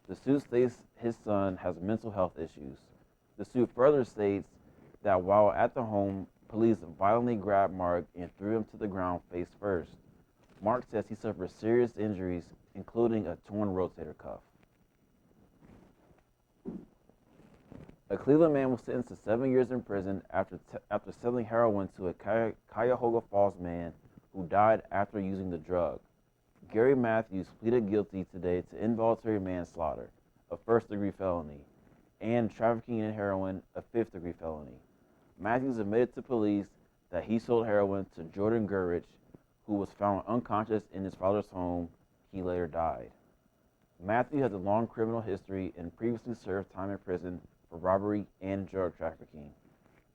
The suit states his son has mental health issues. The suit further states that while at the home, police violently grabbed Mark and threw him to the ground face first. Mark says he suffered serious injuries, including a torn rotator cuff. A Cleveland man was sentenced to 7 years in prison after selling heroin to a Cuyahoga Falls man who died after using the drug. Gary Matthews pleaded guilty today to involuntary manslaughter, a first-degree felony, and trafficking in heroin, a fifth-degree felony. Matthews admitted to police that he sold heroin to Jordan Gurrich, who was found unconscious in his father's home. He later died. Matthews has a long criminal history and previously served time in prison for robbery and drug trafficking.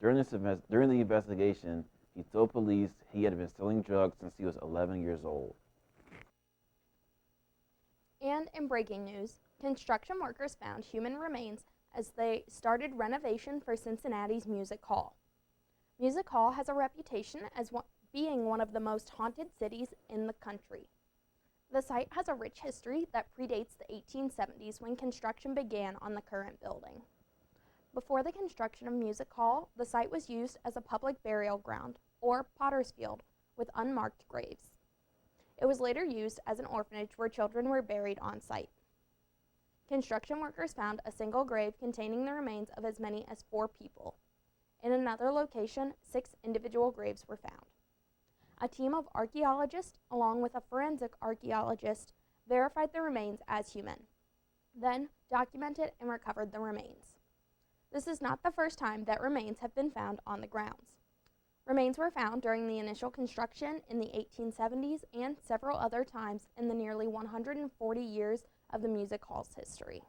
During the investigation, he told police he had been selling drugs since he was 11 years old. And in breaking news, construction workers found human remains as they started renovation for Cincinnati's Music Hall. Music Hall has a reputation as being one of the most haunted cities in the country. The site has a rich history that predates the 1870s when construction began on the current building. Before the construction of Music Hall, the site was used as a public burial ground, or potter's field, with unmarked graves. It was later used as an orphanage where children were buried on site. Construction workers found a single grave containing the remains of as many as 4 people. In another location, 6 individual graves were found. A team of archaeologists, along with a forensic archaeologist, verified the remains as human, then documented and recovered the remains. This is not the first time that remains have been found on the grounds. Remains were found during the initial construction in the 1870s and several other times in the nearly 140 years of the Music Hall's history.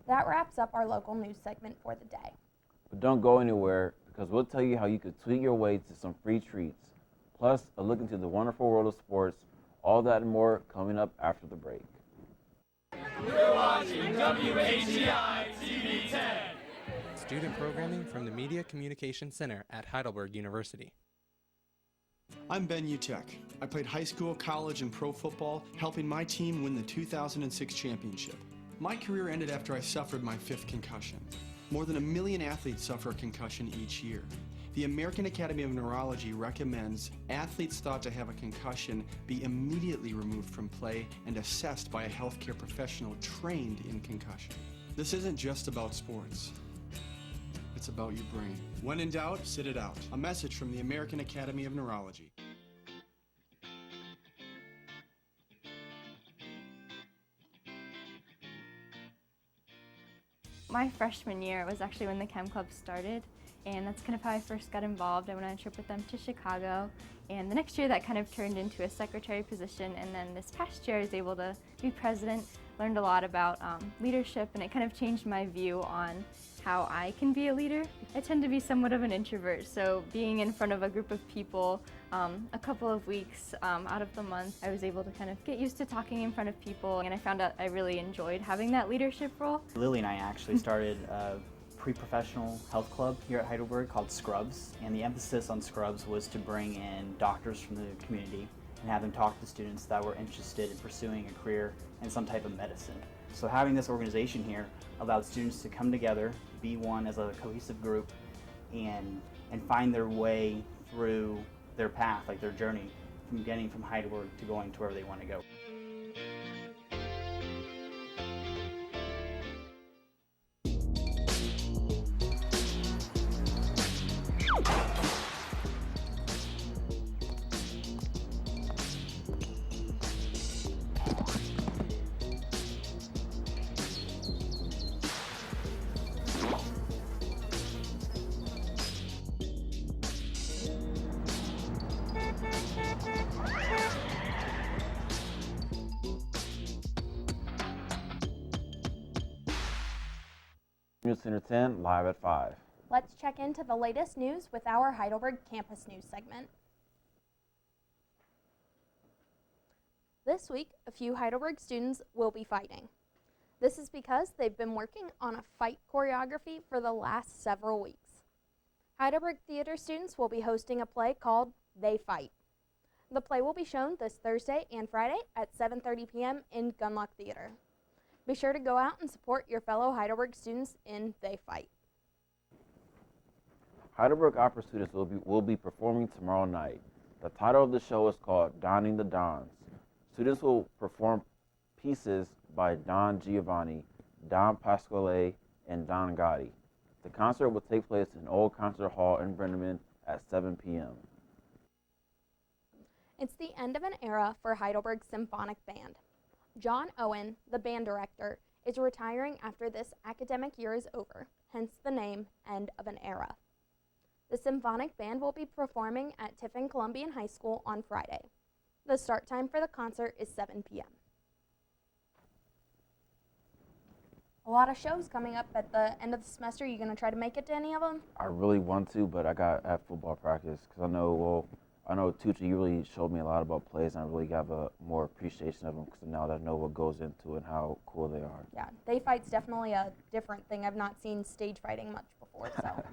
That wraps up our local news segment for the day. But don't go anywhere, because we'll tell you how you could tweak your way to some free treats. Plus, a look into the wonderful world of sports, all that and more coming up after the break. You're watching WHEI TV 10. Student programming from the Media Communication Center at Heidelberg University. I'm Ben Utek. I played high school, college, and pro football, helping my team win the 2006 championship. My career ended after I suffered my 5th concussion. More than 1 million athletes suffer a concussion each year. The American Academy of Neurology recommends athletes thought to have a concussion be immediately removed from play and assessed by a healthcare professional trained in concussion. This isn't just about sports. It's about your brain. When in doubt, sit it out. A message from the American Academy of Neurology. My freshman year was actually when the Chem Club started, and that's kind of how I first got involved. I went on a trip with them to Chicago, and the next year that kind of turned into a secretary position, and then this past year I was able to be president, learned a lot about leadership, and it kind of changed my view on how I can be a leader. I tend to be somewhat of an introvert, so being in front of a group of people a couple of weeks out of the month, I was able to kind of get used to talking in front of people, and I found out I really enjoyed having that leadership role. Lily and I actually started a pre-professional health club here at Heidelberg called Scrubs, and the emphasis on Scrubs was to bring in doctors from the community and have them talk to students that were interested in pursuing a career in some type of medicine. So having this organization here allowed students to come together, be one as a cohesive group, and find their way through their path, like their journey from getting from Heidelberg to going to wherever they want to go. News Center 10, live at 5. Let's check into the latest news with our Heidelberg Campus News segment. This week, a few Heidelberg students will be fighting. This is because they've been working on a fight choreography for the last several weeks. Heidelberg theater students will be hosting a play called They Fight. The play will be shown this Thursday and Friday at 7:30 p.m. in Gunlock Theater. Be sure to go out and support your fellow Heidelberg students in They Fight. Heidelberg Opera students will be performing tomorrow night. The title of the show is called Donning the Dons. Students will perform pieces by Don Giovanni, Don Pasquale, and Don Gotti. The concert will take place in Old Concert Hall in Brenneman at 7 p.m. It's the end of an era for Heidelberg Symphonic Band. John Owen, the band director, is retiring after this academic year is over, hence the name End of an Era. The Symphonic Band will be performing at Tiffin Columbian High School on Friday. The start time for the concert is 7 p.m. A lot of shows coming up at the end of the semester. Are you going to try to make it to any of them? I really want to, but I have football practice because I know Tucci, you really showed me a lot about plays, and I really have a more appreciation of them because now that I know what goes into and how cool they are. Yeah, They Fight's definitely a different thing. I've not seen stage fighting much before, so.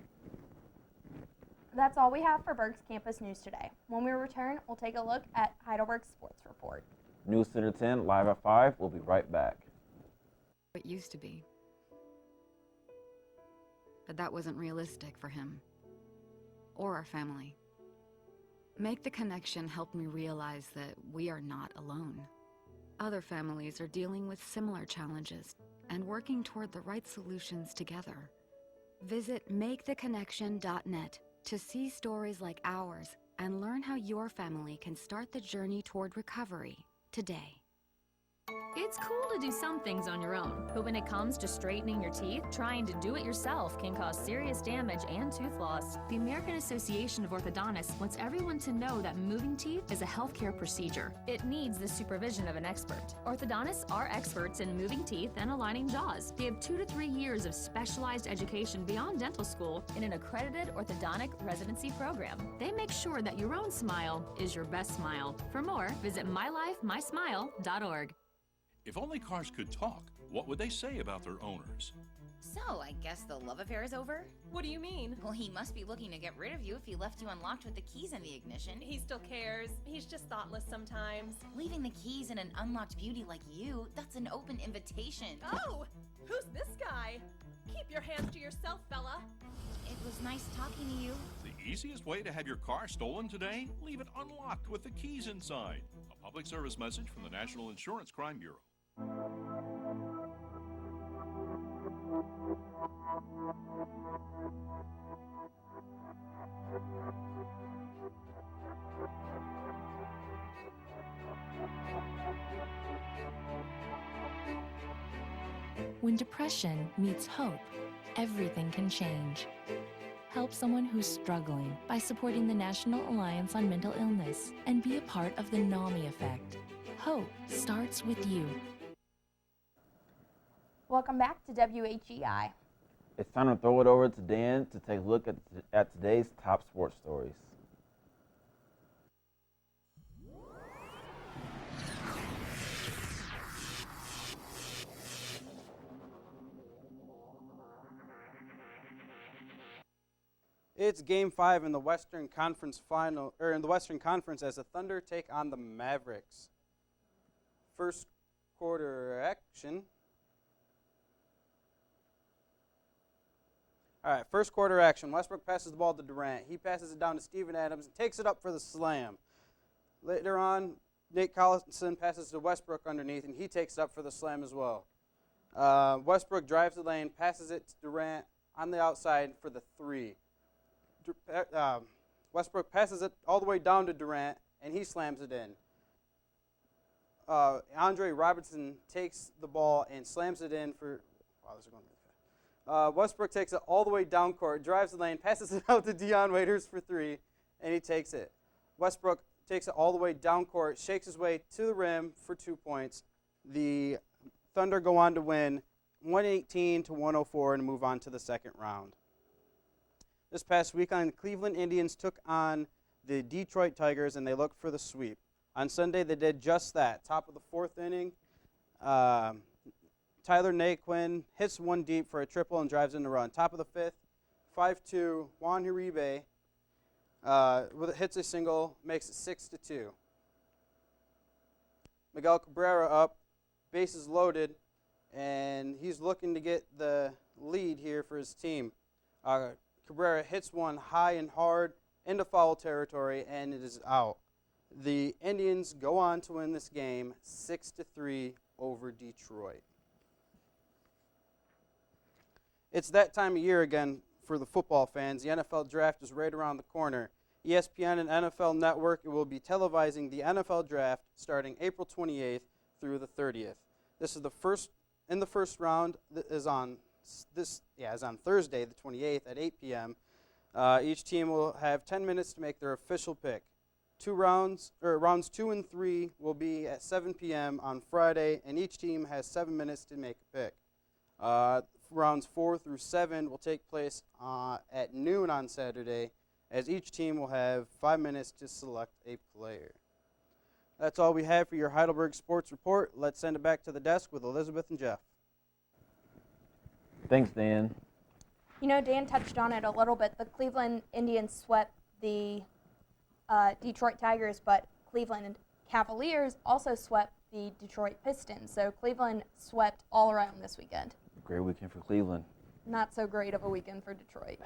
That's all we have for Berg's Campus News today. When we return, we'll take a look at Heidelberg's Sports Report. News Center 10, live at 5. We'll be right back. It used to be. But that wasn't realistic for him. Or our family. Make the Connection helped me realize that we are not alone. Other families are dealing with similar challenges and working toward the right solutions together. Visit maketheconnection.net to see stories like ours and learn how your family can start the journey toward recovery today. It's cool to do some things on your own, but when it comes to straightening your teeth, trying to do it yourself can cause serious damage and tooth loss. The American Association of Orthodontists wants everyone to know that moving teeth is a healthcare procedure. It needs the supervision of an expert. Orthodontists are experts in moving teeth and aligning jaws. They have 2 to 3 years of specialized education beyond dental school in an accredited orthodontic residency program. They make sure that your own smile is your best smile. For more, visit mylifemysmile.org. If only cars could talk, what would they say about their owners? So, I guess the love affair is over? What do you mean? Well, he must be looking to get rid of you if he left you unlocked with the keys in the ignition. He still cares. He's just thoughtless sometimes. Leaving the keys in an unlocked beauty like you, that's an open invitation. Oh! Who's this guy? Keep your hands to yourself, fella. It was nice talking to you. The easiest way to have your car stolen today? Leave it unlocked with the keys inside. A public service message from the National Insurance Crime Bureau. When depression meets hope, everything can change. Help someone who's struggling by supporting the National Alliance on Mental Illness and be a part of the NAMI effect. Hope starts with you. Welcome back to WHEI. It's time to throw it over to Dan to take a look at today's top sports stories. It's Game 5 in the Western Conference final, or in the Western Conference, as the Thunder take on the Mavericks. First quarter action. All right, first quarter action. Westbrook passes the ball to Durant. He passes it down to Steven Adams and takes it up for the slam. Later on, Nate Collison passes to Westbrook underneath, and he takes it up for the slam as well. Westbrook drives the lane, passes it to Durant on the outside for the three. Westbrook passes it all the way down to Durant, and he slams it in. Andre Robertson takes the ball and slams it in for. Wow, this is going really fast. Westbrook takes it all the way down court, drives the lane, passes it out to Dion Waiters for three, and he takes it. Westbrook takes it all the way down court, shakes his way to the rim for 2 points. The Thunder go on to win 118-104 and move on to the second round. This past weekend, the Cleveland Indians took on the Detroit Tigers, and they looked for the sweep. On Sunday, they did just that. Top of the fourth inning, Tyler Naquin hits one deep for a triple and drives in the run. Top of the fifth, 5-2, Juan Uribe hits a single, makes it 6-2. Miguel Cabrera up, bases loaded, and he's looking to get the lead here for his team. Cabrera hits one high and hard into foul territory, and it is out. The Indians go on to win this game 6-3 over Detroit. It's that time of year again for the football fans. The NFL draft is right around the corner. ESPN and NFL Network will be televising the NFL draft starting April 28th through the 30th. This is the first round is on Thursday the 28th at 8 p.m. Each team will have 10 minutes to make their official pick. Rounds 2 and 3 will be at 7 p.m. on Friday, and each team has 7 minutes to make a pick. Rounds 4 through 7 will take place at noon on Saturday, as each team will have 5 minutes to select a player. That's all we have for your Heidelberg Sports Report. Let's send it back to the desk with Elizabeth and Jeff. Thanks, Dan. You know, Dan touched on it a little bit. The Cleveland Indians swept the Detroit Tigers, but Cleveland Cavaliers also swept the Detroit Pistons. So Cleveland swept all around this weekend. Great weekend for Cleveland. Not so great of a weekend for Detroit.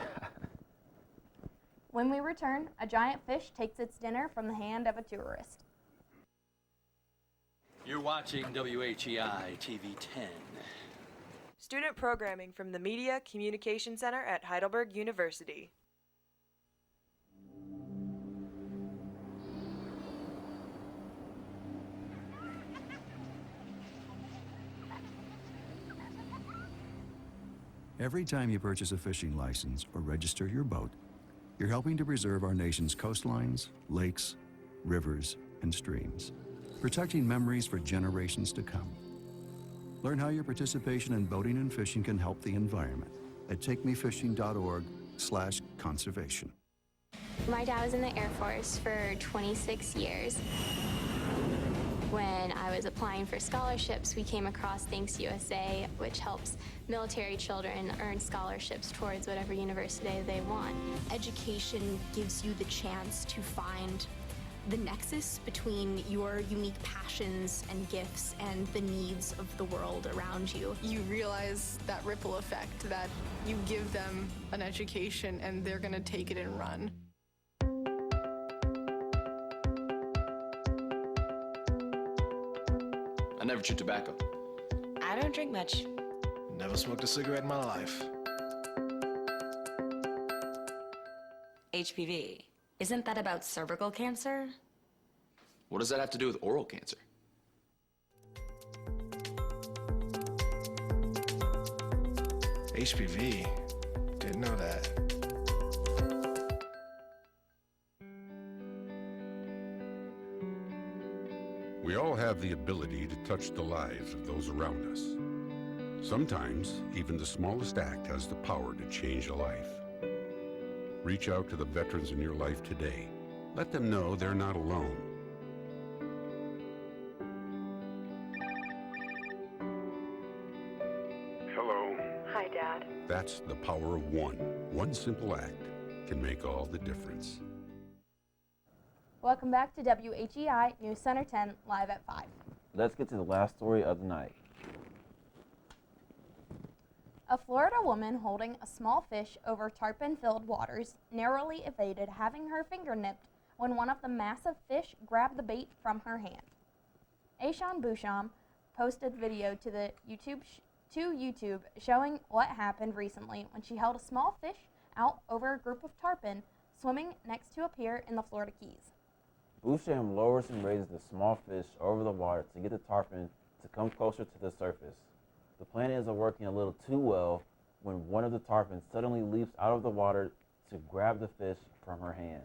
When we return, a giant fish takes its dinner from the hand of a tourist. You're watching WHEI TV 10. Student programming from the Media Communication Center at Heidelberg University. Every time you purchase a fishing license or register your boat, you're helping to preserve our nation's coastlines, lakes, rivers, and streams, protecting memories for generations to come. Learn how your participation in boating and fishing can help the environment at takemefishing.org/conservation. My dad was in the Air Force for 26 years. When I was applying for scholarships, we came across Thanks USA, which helps military children earn scholarships towards whatever university they want. Education gives you the chance to find the nexus between your unique passions and gifts and the needs of the world around you. You realize that ripple effect, that you give them an education and they're going to take it and run. I never chew tobacco. I don't drink much. Never smoked a cigarette in my life. HPV. Isn't that about cervical cancer? What does that have to do with oral cancer? HPV? Didn't know that. We all have the ability to touch the lives of those around us. Sometimes, even the smallest act has the power to change a life. Reach out to the veterans in your life today. Let them know they're not alone. Hello. Hi, Dad. That's the power of one. One simple act can make all the difference. Welcome back to WHEI News Center 10, live at 5. Let's get to the last story of the night. A Florida woman holding a small fish over tarpon-filled waters narrowly evaded having her finger nipped when one of the massive fish grabbed the bait from her hand. Aishan Boucham posted video to YouTube showing what happened recently when she held a small fish out over a group of tarpon swimming next to a pier in the Florida Keys. Boucham lowers and raises the small fish over the water to get the tarpon to come closer to the surface. The plan isn't working a little too well when one of the tarpons suddenly leaps out of the water to grab the fish from her hand.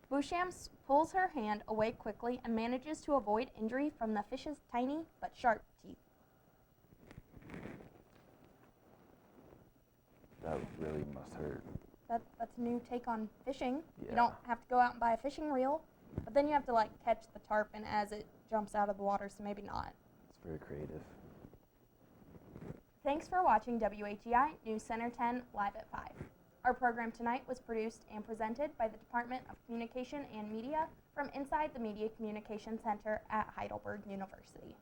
Boucham pulls her hand away quickly and manages to avoid injury from the fish's tiny but sharp teeth. That really must hurt. That's a new take on fishing. Yeah. You don't have to go out and buy a fishing reel, but then you have to catch the tarpon as it jumps out of the water, so maybe not. It's very creative. Thanks for watching WHEI News Center 10 live at 5. Our program tonight was produced and presented by the Department of Communication and Media from inside the Media Communication Center at Heidelberg University.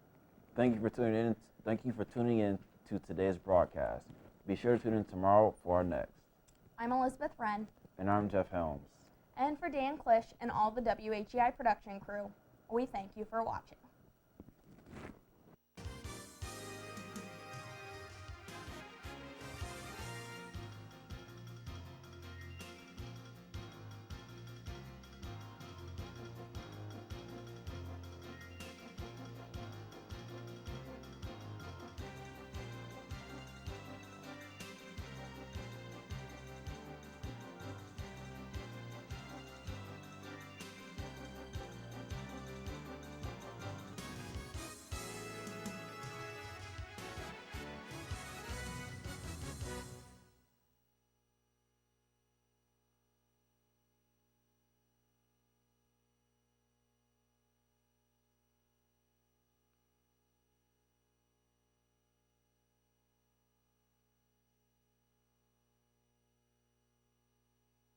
Thank you for tuning in to today's broadcast. Be sure to tune in tomorrow for our next. I'm Elizabeth Wren. And I'm Jeff Helms. And for Dan Klisch and all the WHEI production crew, we thank you for watching.